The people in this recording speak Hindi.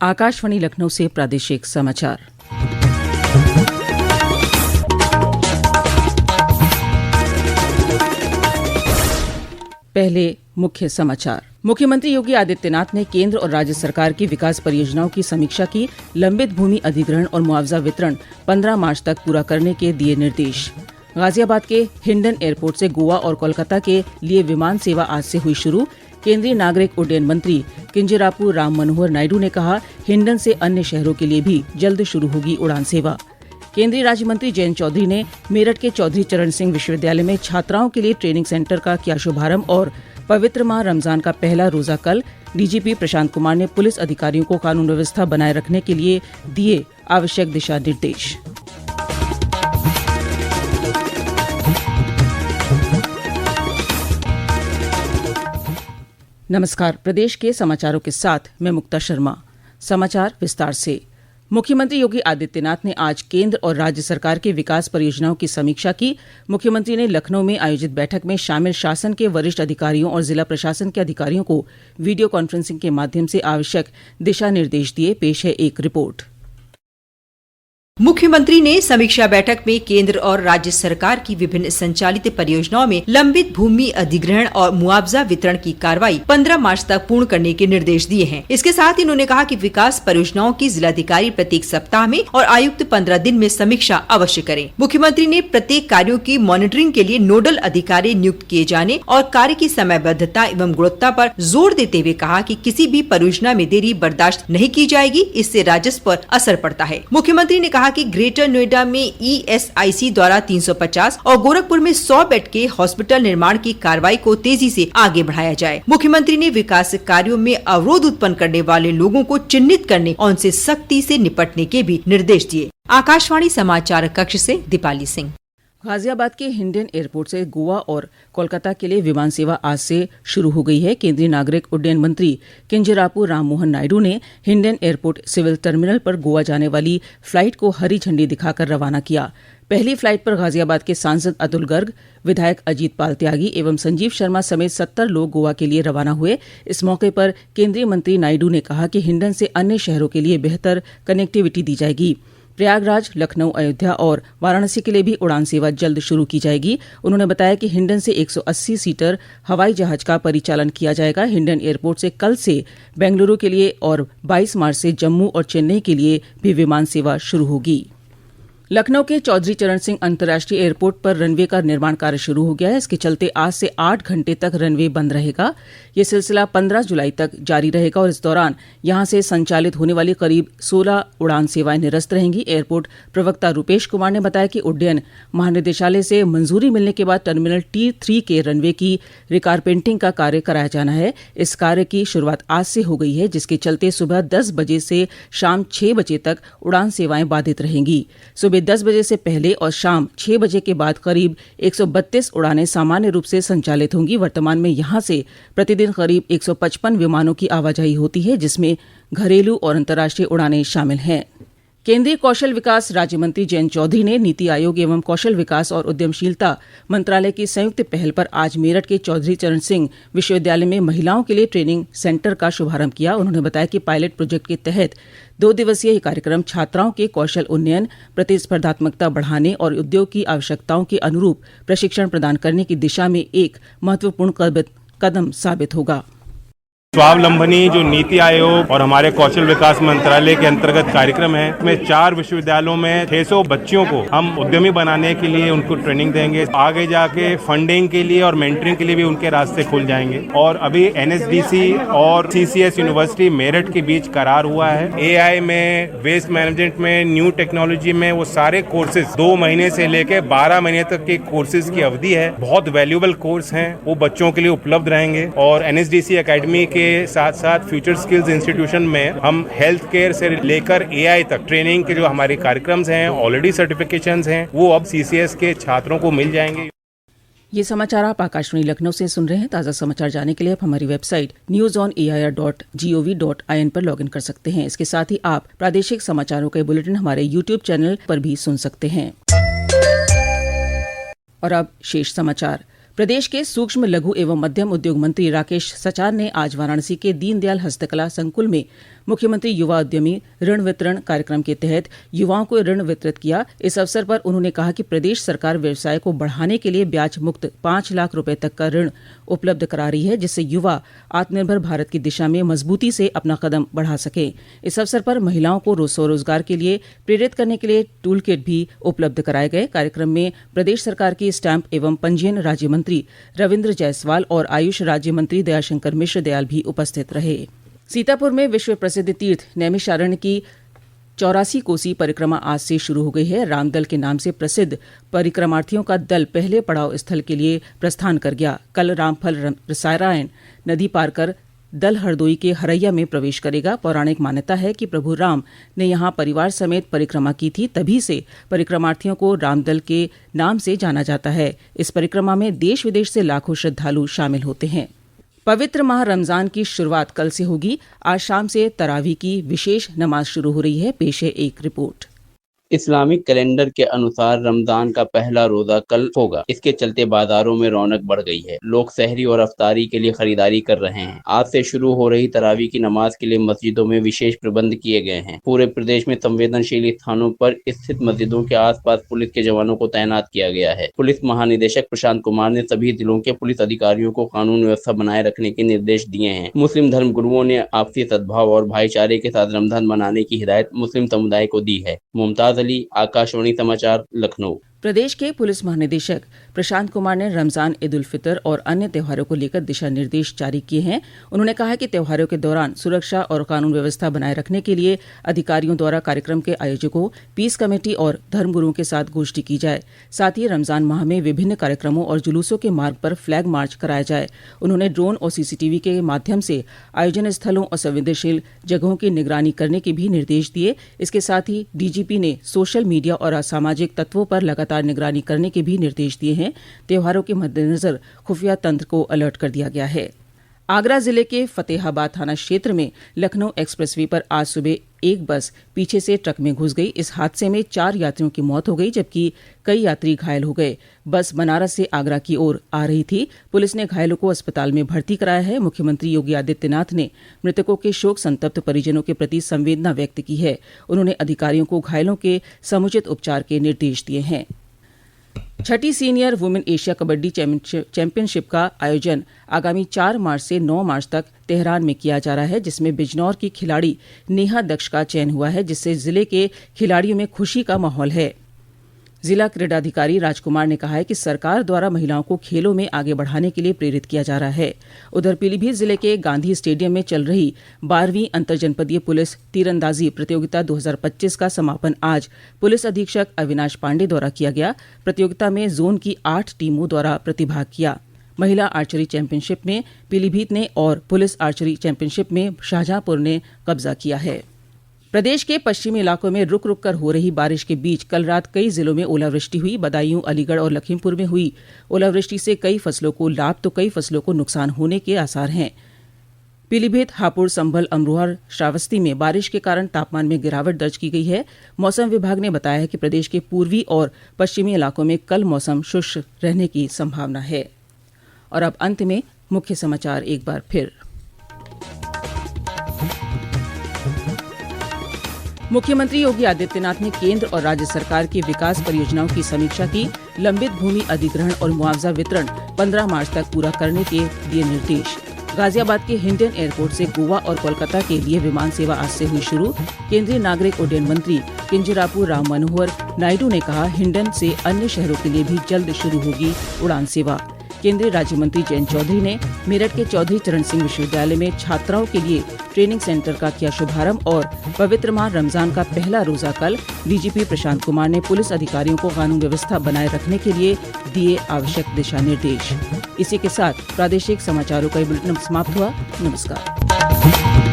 आकाशवाणी लखनऊ से प्रादेशिक समाचार। पहले मुख्य समाचार। मुख्यमंत्री योगी आदित्यनाथ ने केंद्र और राज्य सरकार की विकास परियोजनाओं की समीक्षा की। लंबित भूमि अधिग्रहण और मुआवजा वितरण 15 मार्च तक पूरा करने के दिए निर्देश। गाजियाबाद के हिंडन एयरपोर्ट से गोवा और कोलकाता के लिए विमान सेवा आज से हुई शुरू। केंद्रीय नागरिक उड्डयन मंत्री किंजरापू राम मनोहर नायडू ने कहा, हिंडन से अन्य शहरों के लिए भी जल्द शुरू होगी उड़ान सेवा। केंद्रीय राज्य मंत्री जयंत चौधरी ने मेरठ के चौधरी चरण सिंह विश्वविद्यालय में छात्राओं के लिए ट्रेनिंग सेंटर का किया शुभारंभ। और पवित्र माह रमजान का पहला रोजा कल। डीजीपी प्रशांत कुमार ने पुलिस अधिकारियों को कानून व्यवस्था बनाए रखने के लिए दिए आवश्यक दिशा निर्देश। नमस्कार। प्रदेश के समाचारों के साथ मैं मुक्ता शर्मा। समाचार विस्तार से। मुख्यमंत्री योगी आदित्यनाथ ने आज केंद्र और राज्य सरकार की विकास परियोजनाओं की समीक्षा की। मुख्यमंत्री ने लखनऊ में आयोजित बैठक में शामिल शासन के वरिष्ठ अधिकारियों और जिला प्रशासन के अधिकारियों को वीडियो कॉन्फ्रेंसिंग के माध्यम से आवश्यक दिशा निर्देश दिए। पेश है एक रिपोर्ट। मुख्यमंत्री ने समीक्षा बैठक में केंद्र और राज्य सरकार की विभिन्न संचालित परियोजनाओं में लंबित भूमि अधिग्रहण और मुआवजा वितरण की कार्रवाई 15 मार्च तक पूर्ण करने के निर्देश दिए हैं। इसके साथ ही उन्होंने कहा कि विकास परियोजनाओं की जिलाधिकारी प्रत्येक सप्ताह में और आयुक्त 15 दिन में समीक्षा अवश्य करें। मुख्यमंत्री ने प्रत्येक कार्यों की मॉनिटरिंग के लिए नोडल अधिकारी नियुक्त किए जाने और कार्य की समयबद्धता एवं गुणवत्ता पर जोर देते हुए कहा कि किसी भी परियोजना में देरी बर्दाश्त नहीं की जाएगी, इससे राजस्व पर असर पड़ता है। मुख्यमंत्री ने कहा कि ग्रेटर नोएडा में ईएसआईसी द्वारा 350 और गोरखपुर में 100 बेड के हॉस्पिटल निर्माण की कार्रवाई को तेजी से आगे बढ़ाया जाए। मुख्यमंत्री ने विकास कार्यों में अवरोध उत्पन्न करने वाले लोगों को चिन्हित करने और उनसे सख्ती से निपटने के भी निर्देश दिए। आकाशवाणी समाचार कक्ष से दीपाली सिंह। गाजियाबाद के हिंडन एयरपोर्ट से गोवा और कोलकाता के लिए विमान सेवा आज से शुरू हो गई है। केंद्रीय नागरिक उड्डयन मंत्री किंजरापू राम मोहन नायडू ने हिंडन एयरपोर्ट सिविल टर्मिनल पर गोवा जाने वाली फ्लाइट को हरी झंडी दिखाकर रवाना किया। पहली फ्लाइट पर गाजियाबाद के सांसद अतुल गर्ग, विधायक अजीत पाल त्यागी एवं संजीव शर्मा समेत 70 लोग गोवा के लिए रवाना हुए। इस मौके पर केंद्रीय मंत्री नायडू ने कहा कि हिंडन से अन्य शहरों के लिए बेहतर कनेक्टिविटी दी जाएगी। प्रयागराज, लखनऊ, अयोध्या और वाराणसी के लिए भी उड़ान सेवा जल्द शुरू की जाएगी। उन्होंने बताया कि हिंडन से 180 सीटर हवाई जहाज का परिचालन किया जाएगा। हिंडन एयरपोर्ट से कल से बेंगलुरु के लिए और 22 मार्च से जम्मू और चेन्नई के लिए भी विमान सेवा शुरू होगी। लखनऊ के चौधरी चरण सिंह अंतर्राष्ट्रीय एयरपोर्ट पर रनवे का निर्माण कार्य शुरू हो गया है। इसके चलते आज से 8 घंटे तक रनवे बंद रहेगा। ये सिलसिला 15 जुलाई तक जारी रहेगा और इस दौरान यहां से संचालित होने वाली करीब 16 उड़ान सेवाएं निरस्त रहेंगी। एयरपोर्ट प्रवक्ता रूपेश कुमार ने बताया कि उड्डयन महानिदेशालय से मंजूरी मिलने के बाद टर्मिनल T3 के रनवे की रिकारपेंटिंग का कार्य कराया जाना है। इस कार्य की शुरुआत आज से हो गई है, जिसके चलते सुबह 10 बजे से शाम 6 बजे तक उड़ान सेवाएं बाधित रहेंगी। सुबह 10 बजे से पहले और शाम 6 बजे के बाद करीब 132 उड़ानें सामान्य रूप से संचालित होंगी। वर्तमान में यहां से प्रतिदिन करीब 155 विमानों की आवाजाही होती है, जिसमें घरेलू और अंतर्राष्ट्रीय उड़ानें शामिल हैं। केंद्रीय कौशल विकास राज्य मंत्री जयंत चौधरी ने नीति आयोग एवं कौशल विकास और उद्यमशीलता मंत्रालय की संयुक्त पहल पर आज मेरठ के चौधरी चरण सिंह विश्वविद्यालय में महिलाओं के लिए ट्रेनिंग सेंटर का शुभारंभ किया। उन्होंने बताया कि पायलट प्रोजेक्ट के तहत 2 दिवसीय ये कार्यक्रम छात्राओं के कौशल उन्नयन, प्रतिस्पर्धात्मकता बढ़ाने और उद्योग की आवश्यकताओं के अनुरूप प्रशिक्षण प्रदान करने की दिशा में एक महत्वपूर्ण कदम साबित होगा। स्वावलंबनी जो नीति आयोग और हमारे कौशल विकास मंत्रालय के अंतर्गत कार्यक्रम है, इसमें 4 विश्वविद्यालयों में 600 बच्चियों को हम उद्यमी बनाने के लिए उनको ट्रेनिंग देंगे। आगे जाके फंडिंग के लिए और मेंटरिंग के लिए भी उनके रास्ते खुल जाएंगे। और अभी NSDC और CCS यूनिवर्सिटी मेरठ के बीच करार हुआ है। AI में, वेस्ट मैनेजमेंट में, न्यू टेक्नोलॉजी में वो सारे कोर्सेज 2 महीने से लेके 12 महीने तक के कोर्सेज की अवधि है। बहुत वैल्यूएबल कोर्स हैं, वो बच्चों के लिए उपलब्ध रहेंगे। और NSDC अकेडमी के साथ साथ फ्यूचर स्किल्स इंस्टीट्यूशन में हम हेल्थ केयर से लेकर AI तक ट्रेनिंग के जो हमारे कार्यक्रम हैं, ऑलरेडी सर्टिफिकेशंस हैं, वो अब CCS के छात्रों को मिल जाएंगे। ये समाचार आप आकाशवाणी लखनऊ से सुन रहे हैं। ताज़ा समाचार जानने के लिए आप हमारी वेबसाइट newsonair.gov.in पर लॉगिन कर सकते हैं। इसके साथ ही आप प्रादेशिक समाचारों के बुलेटिन हमारे YouTube चैनल पर भी सुन सकते हैं। और अब शेष समाचार। प्रदेश के सूक्ष्म, लघु एवं मध्यम उद्योग मंत्री राकेश सचार ने आज वाराणसी के दीनदयाल हस्तकला संकुल में मुख्यमंत्री युवा उद्यमी ऋण वितरण कार्यक्रम के तहत युवाओं को ऋण वितरित किया। इस अवसर पर उन्होंने कहा कि प्रदेश सरकार व्यवसाय को बढ़ाने के लिए ब्याज मुक्त 5 लाख रुपए तक का ऋण उपलब्ध करा रही है, जिससे युवा आत्मनिर्भर भारत की दिशा में मजबूती से अपना कदम बढ़ा सकें। इस अवसर पर महिलाओं को स्वरोजगार के लिए प्रेरित करने के लिए टूल किट भी उपलब्ध कराए गए। कार्यक्रम में प्रदेश सरकार के स्टैम्प एवं पंजीयन राज्य मंत्री रविन्द्र जायसवाल और आयुष राज्य मंत्री दयाशंकर मिश्र दयाल भी उपस्थित रहे। सीतापुर में विश्व प्रसिद्ध तीर्थ नैमिषारण्य की 84 कोसी परिक्रमा आज से शुरू हो गई है। रामदल के नाम से प्रसिद्ध परिक्रमार्थियों का दल पहले पड़ाव स्थल के लिए प्रस्थान कर गया। कल रामफल रसायन नदी पार कर दल हरदोई के हरैया में प्रवेश करेगा। पौराणिक मान्यता है कि प्रभु राम ने यहाँ परिवार समेत परिक्रमा की थी, तभी से परिक्रमार्थियों को रामदल के नाम से जाना जाता है। इस परिक्रमा में देश विदेश से लाखों श्रद्धालु शामिल होते हैं। पवित्र माह रमजान की शुरुआत कल से होगी। आज शाम से तरावी की विशेष नमाज शुरू हो रही है। पेश है एक रिपोर्ट। इस्लामिक कैलेंडर के अनुसार रमजान का पहला रोजा कल होगा। इसके चलते बाजारों में रौनक बढ़ गई है। लोग सहरी और अफ्तारी के लिए खरीदारी कर रहे हैं। आज से शुरू हो रही तरावी की नमाज के लिए मस्जिदों में विशेष प्रबंध किए गए हैं। पूरे प्रदेश में संवेदनशील स्थानों पर स्थित मस्जिदों के आसपास पुलिस के जवानों को तैनात किया गया है। पुलिस महानिदेशक प्रशांत कुमार ने सभी जिलों के पुलिस अधिकारियों को कानून व्यवस्था बनाए रखने के निर्देश दिए हैं। मुस्लिम धर्म गुरुओं ने आपसी सद्भाव और भाईचारे के साथ रमजान मनाने की हिदायत मुस्लिम समुदाय को दी है। मुमताज अली, आकाशवाणी समाचार, लखनऊ। प्रदेश के पुलिस महानिदेशक प्रशांत कुमार ने रमजान, ईद उल फितर और अन्य त्योहारों को लेकर दिशा निर्देश जारी किए हैं। उन्होंने कहा कि त्योहारों के दौरान सुरक्षा और कानून व्यवस्था बनाए रखने के लिए अधिकारियों द्वारा कार्यक्रम के आयोजकों, पीस कमेटी और धर्मगुरुओं के साथ गोष्ठी की जाए। साथ ही रमजान माह में विभिन्न कार्यक्रमों और जुलूसों के मार्ग पर फ्लैग मार्च कराया जाए। उन्होंने ड्रोन और सीसीटीवी के माध्यम से आयोजन स्थलों और संवेदनशील जगहों की निगरानी करने के भी निर्देश दिए। इसके साथ ही डीजीपी ने सोशल मीडिया और असामाजिक तत्वों पर लगातार निगरानी करने के भी निर्देश दिए हैं। त्योहारों के मद्देनजर खुफिया तंत्र को अलर्ट कर दिया गया है। आगरा जिले के फतेहाबाद थाना क्षेत्र में लखनऊ एक्सप्रेसवे पर आज सुबह एक बस पीछे से ट्रक में घुस गई। इस हादसे में 4 यात्रियों की मौत हो गई, जबकि कई यात्री घायल हो गए। बस बनारस से आगरा की ओर आ रही थी। पुलिस ने घायलों को अस्पताल में भर्ती कराया है। मुख्यमंत्री योगी आदित्यनाथ ने मृतकों के शोक संतप्त परिजनों के प्रति संवेदना व्यक्त की है। उन्होंने अधिकारियों को घायलों के समुचित उपचार के निर्देश दिए हैं। छठी senior women Asia kabaddi championship का आयोजन आगामी 4 मार्च से 9 मार्च तक तेहरान में किया जा रहा है, जिसमें बिजनौर की खिलाड़ी नेहा दक्ष का चयन हुआ है, जिससे जिले के खिलाड़ियों में खुशी का माहौल है। जिला क्रीडाधिकारी राजकुमार ने कहा है कि सरकार द्वारा महिलाओं को खेलों में आगे बढ़ाने के लिए प्रेरित किया जा रहा है। उधर पीलीभीत जिले के गांधी स्टेडियम में चल रही 12वीं अंतरजनपदीय पुलिस तीरंदाजी प्रतियोगिता 2025 का समापन आज पुलिस अधीक्षक अविनाश पांडे द्वारा किया गया। प्रतियोगिता में जोन की 8 टीमों द्वारा प्रतिभाग किया। महिला आर्चरी चैंपियनशिप में पीलीभीत ने और पुलिस आर्चरी चैंपियनशिप में शाहजहांपुर ने कब्जा किया है। प्रदेश के पश्चिमी इलाकों में रुक रुक कर हो रही बारिश के बीच कल रात कई जिलों में ओलावृष्टि हुई। बदायूं, अलीगढ़ और लखीमपुर में हुई ओलावृष्टि से कई फसलों को लाभ तो कई फसलों को नुकसान होने के आसार हैं। पीलीभीत, हापुड़, संभल, अमरोहा, श्रावस्ती में बारिश के कारण तापमान में गिरावट दर्ज की गई है। मौसम विभाग ने बताया है कि प्रदेश के पूर्वी और पश्चिमी इलाकों में कल मौसम शुष्क रहने की संभावना है। और अब अंत में मुख्य समाचार एक बार फिर। मुख्यमंत्री योगी आदित्यनाथ ने केंद्र और राज्य सरकार की विकास परियोजनाओं की समीक्षा की। लंबित भूमि अधिग्रहण और मुआवजा वितरण 15 मार्च तक पूरा करने के दिए निर्देश। गाजियाबाद के हिंडन एयरपोर्ट से गोवा और कोलकाता के लिए विमान सेवा आज से हुई शुरू। केंद्रीय नागरिक उड्डयन मंत्री किंजरापू राम मनोहर नायडू ने कहा, हिंडन से अन्य शहरों के लिए भी जल्द शुरू होगी उड़ान सेवा। केंद्रीय राज्य मंत्री जयंत चौधरी ने मेरठ के चौधरी चरण सिंह विश्वविद्यालय में छात्राओं के लिए ट्रेनिंग सेंटर का किया शुभारंभ। और पवित्र माह रमजान का पहला रोजा कल। डीजीपी प्रशांत कुमार ने पुलिस अधिकारियों को कानून व्यवस्था बनाए रखने के लिए दिए आवश्यक दिशा निर्देश। इसी के साथ प्रादेशिक समाचारों का बुलेटिन समाप्त हुआ। नमस्कार।